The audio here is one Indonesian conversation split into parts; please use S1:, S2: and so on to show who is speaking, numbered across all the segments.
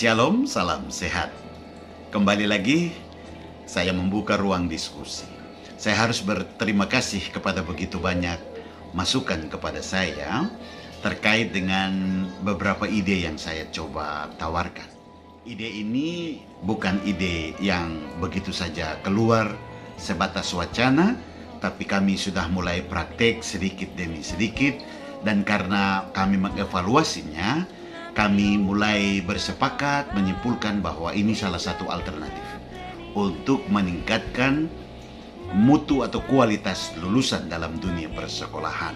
S1: Shalom, salam sehat. Kembali lagi saya membuka ruang diskusi. Saya harus berterima kasih kepada begitu banyak masukan kepada saya terkait dengan beberapa ide yang saya coba tawarkan. Ide ini bukan ide yang begitu saja keluar sebatas wacana, tapi kami sudah mulai praktek sedikit demi sedikit, dan karena kami mengevaluasinya, kami mulai bersepakat menyimpulkan bahwa ini salah satu alternatif untuk meningkatkan mutu atau kualitas lulusan dalam dunia persekolahan.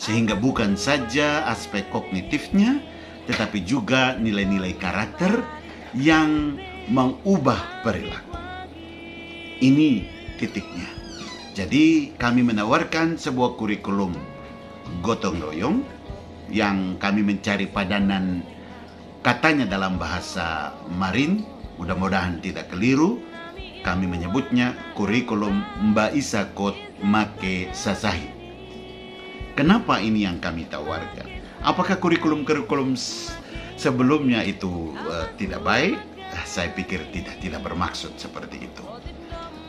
S1: Sehingga bukan saja aspek kognitifnya, tetapi juga nilai-nilai karakter yang mengubah perilaku. Ini titiknya. Jadi kami menawarkan sebuah kurikulum gotong royong yang kami mencari padanan katanya dalam bahasa Marin, mudah-mudahan tidak keliru. Kami menyebutnya kurikulum Mbak Isakot Make Sasahi. Kenapa ini yang kami tawarkan? Apakah kurikulum-kurikulum sebelumnya itu tidak baik? Saya pikir tidak bermaksud seperti itu.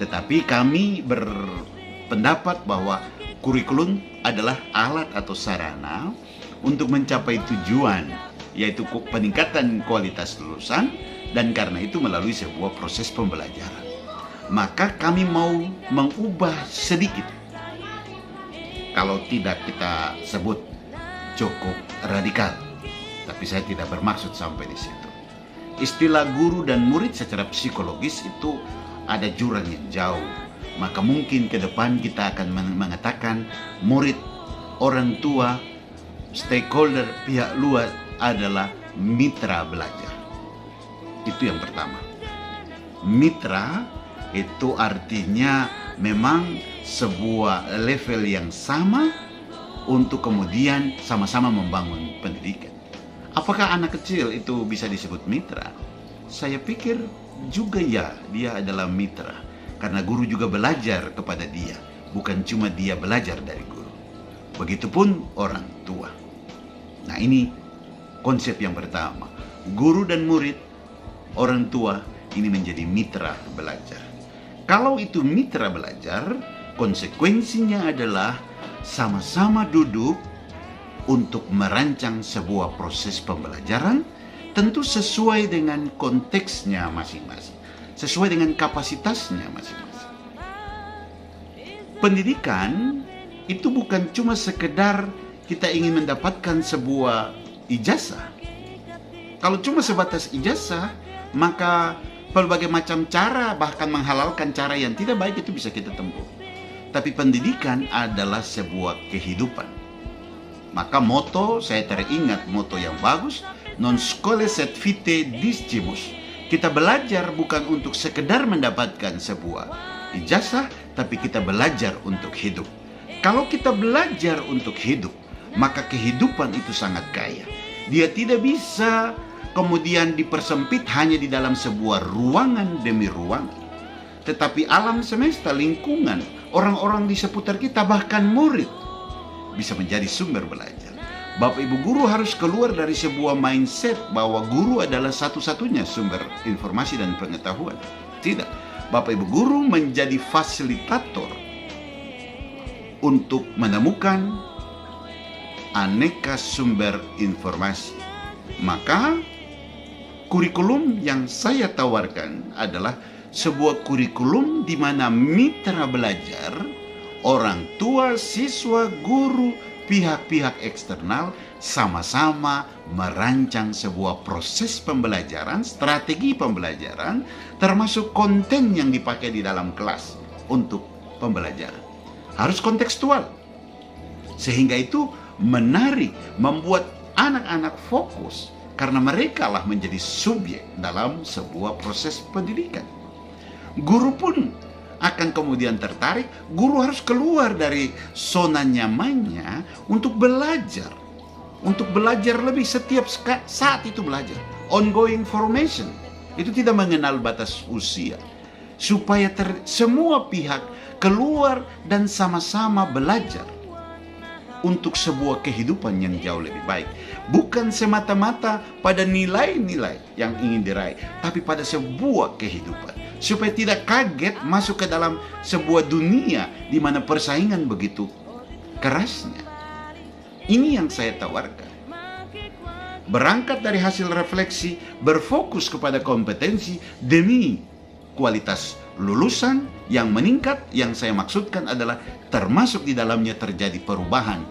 S1: Tetapi kami berpendapat bahwa kurikulum adalah alat atau sarana untuk mencapai tujuan, yaitu peningkatan kualitas lulusan, dan karena itu melalui sebuah proses pembelajaran. Maka kami mau mengubah sedikit, kalau tidak kita sebut cukup radikal, tapi saya tidak bermaksud sampai di situ. Istilah guru dan murid secara psikologis itu ada jurang yang jauh. Maka mungkin ke depan kita akan mengatakan murid, orang tua, stakeholder, pihak luar adalah mitra belajar. Itu yang pertama. Mitra itu artinya memang sebuah level yang sama untuk kemudian sama-sama membangun pendidikan. Apakah anak kecil itu bisa disebut mitra? Saya pikir juga ya, dia adalah mitra. Karena guru juga belajar kepada dia, bukan cuma dia belajar dari guru. Begitupun orang tua. Nah, ini konsep yang pertama. Guru dan murid, orang tua, ini menjadi mitra belajar. Kalau itu mitra belajar, konsekuensinya adalah sama-sama duduk untuk merancang sebuah proses pembelajaran, tentu sesuai dengan konteksnya masing-masing, sesuai dengan kapasitasnya masing-masing. Pendidikan itu bukan cuma sekedar kita ingin mendapatkan sebuah ijazah. Kalau cuma sebatas ijazah, maka berbagai macam cara, bahkan menghalalkan cara yang tidak baik itu bisa kita tempuh. Tapi pendidikan adalah sebuah kehidupan. Maka moto, saya teringat moto yang bagus, non scholae sed vitae discibus. Kita belajar bukan untuk sekedar mendapatkan sebuah ijazah, tapi kita belajar untuk hidup. Kalau kita belajar untuk hidup, maka kehidupan itu sangat kaya. Dia tidak bisa kemudian dipersempit hanya di dalam sebuah ruangan demi ruangan. Tetapi alam semesta, lingkungan, orang-orang di seputar kita, bahkan murid, bisa menjadi sumber belajar. Bapak Ibu guru harus keluar dari sebuah mindset bahwa guru adalah satu-satunya sumber informasi dan pengetahuan. Tidak. Bapak Ibu guru menjadi fasilitator untuk menemukan aneka sumber informasi. Maka kurikulum yang saya tawarkan adalah sebuah kurikulum di mana mitra belajar, orang tua, siswa, guru, pihak-pihak eksternal sama-sama merancang sebuah proses pembelajaran, strategi pembelajaran, termasuk konten yang dipakai di dalam kelas untuk pembelajaran. Harus kontekstual. Sehingga itu menarik, membuat anak-anak fokus, karena mereka lah menjadi subjek dalam sebuah proses pendidikan. Guru pun akan kemudian tertarik. Guru harus keluar dari zona nyamannya untuk belajar. Untuk belajar lebih, setiap saat itu belajar. Ongoing formation. Itu tidak mengenal batas usia. Supaya semua pihak keluar dan sama-sama belajar untuk sebuah kehidupan yang jauh lebih baik. Bukan semata-mata pada nilai-nilai yang ingin diraih, tapi pada sebuah kehidupan. Supaya tidak kaget masuk ke dalam sebuah dunia di mana persaingan begitu kerasnya. Ini yang saya tawarkan. Berangkat dari hasil refleksi, berfokus kepada kompetensi demi kualitas lulusan yang meningkat. Yang saya maksudkan adalah termasuk di dalamnya terjadi perubahan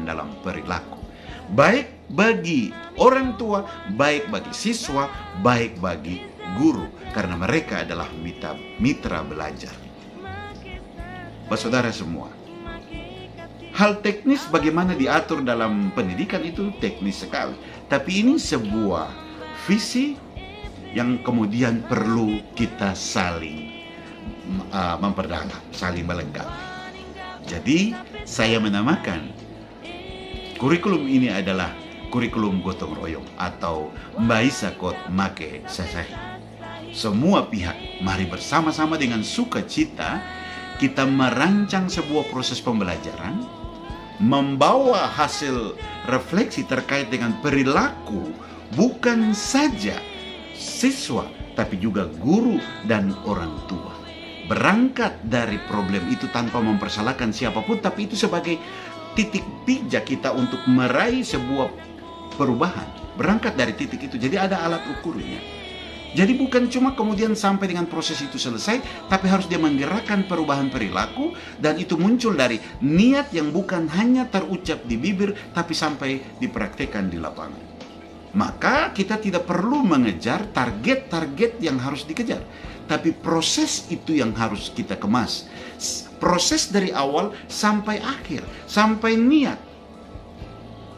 S1: dalam perilaku. Baik bagi orang tua, baik bagi siswa, baik bagi guru. Karena mereka adalah mitra belajar. Saudara semua, hal teknis bagaimana diatur dalam pendidikan itu teknis sekali. Tapi ini sebuah visi yang kemudian perlu kita saling memperdalam, saling melengkapi. Jadi saya menamakan kurikulum ini adalah kurikulum gotong royong atau Mbaisa Kot Make Sasahi. Semua pihak mari bersama-sama dengan sukacita kita merancang sebuah proses pembelajaran, membawa hasil refleksi terkait dengan perilaku bukan saja siswa tapi juga guru dan orang tua. Berangkat dari problem itu tanpa mempersalahkan siapapun, tapi itu sebagai titik pijak kita untuk meraih sebuah perubahan. Berangkat dari titik itu, jadi ada alat ukurnya. Jadi bukan cuma kemudian sampai dengan proses itu selesai, tapi harus dia menggerakkan perubahan perilaku, dan itu muncul dari niat yang bukan hanya terucap di bibir, tapi sampai dipraktekkan di lapangan. Maka kita tidak perlu mengejar target-target yang harus dikejar, tapi proses itu yang harus kita kemas. Proses dari awal sampai akhir, sampai niat.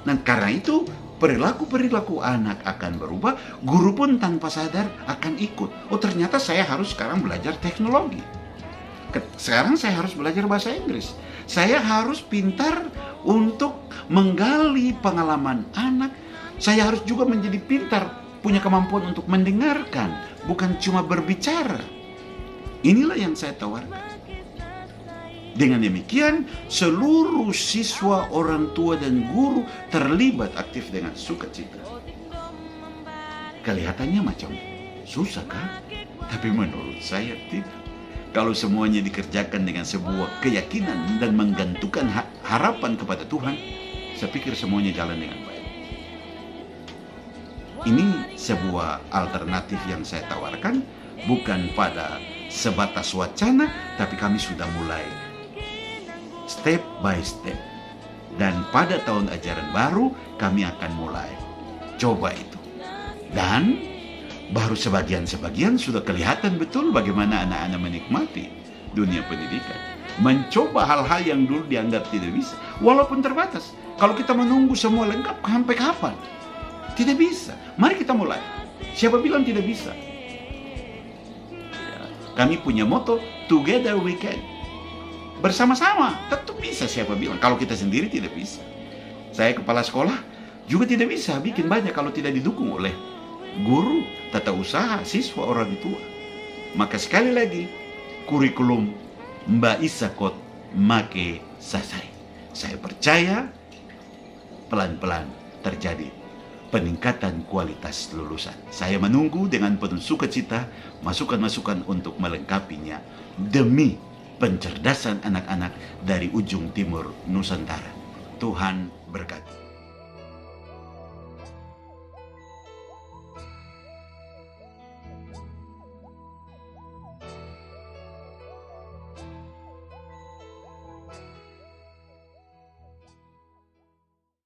S1: Dan karena itu perilaku-perilaku anak akan berubah, guru pun tanpa sadar akan ikut. Oh, ternyata saya harus sekarang belajar teknologi. Sekarang saya harus belajar bahasa Inggris. Saya harus pintar untuk menggali pengalaman anak. Saya harus juga menjadi pintar, punya kemampuan untuk mendengarkan, bukan cuma berbicara. Inilah yang saya tawarkan. Dengan demikian, seluruh siswa, orang tua, dan guru terlibat aktif dengan sukacita. Kelihatannya macam susah kan? Tapi menurut saya tidak. Kalau semuanya dikerjakan dengan sebuah keyakinan dan menggantungkan harapan kepada Tuhan, saya pikir semuanya jalan dengan baik. Ini sebuah alternatif yang saya tawarkan, bukan pada sebatas wacana, tapi kami sudah mulai step by step. Dan pada tahun ajaran baru kami akan mulai coba itu. Dan baru sebagian-sebagian sudah kelihatan betul bagaimana anak-anak menikmati dunia pendidikan. Mencoba hal-hal yang dulu dianggap tidak bisa, walaupun terbatas. Kalau kita menunggu semua lengkap sampai kapan? Tidak bisa. Mari kita mulai. Siapa bilang tidak bisa? Ya, kami punya moto, together we can. Bersama-sama, tentu bisa. Siapa bilang? Kalau kita sendiri tidak bisa. Saya kepala sekolah juga tidak bisa bikin banyak kalau tidak didukung oleh guru, tata usaha, siswa, orang tua. Maka sekali lagi, kurikulum Mbaisa Kot Make Sasahi. Saya percaya pelan-pelan terjadi peningkatan kualitas lulusan. Saya menunggu dengan penuh sukacita masukan-masukan untuk melengkapinya demi pencerdasan anak-anak dari ujung timur Nusantara. Tuhan berkati.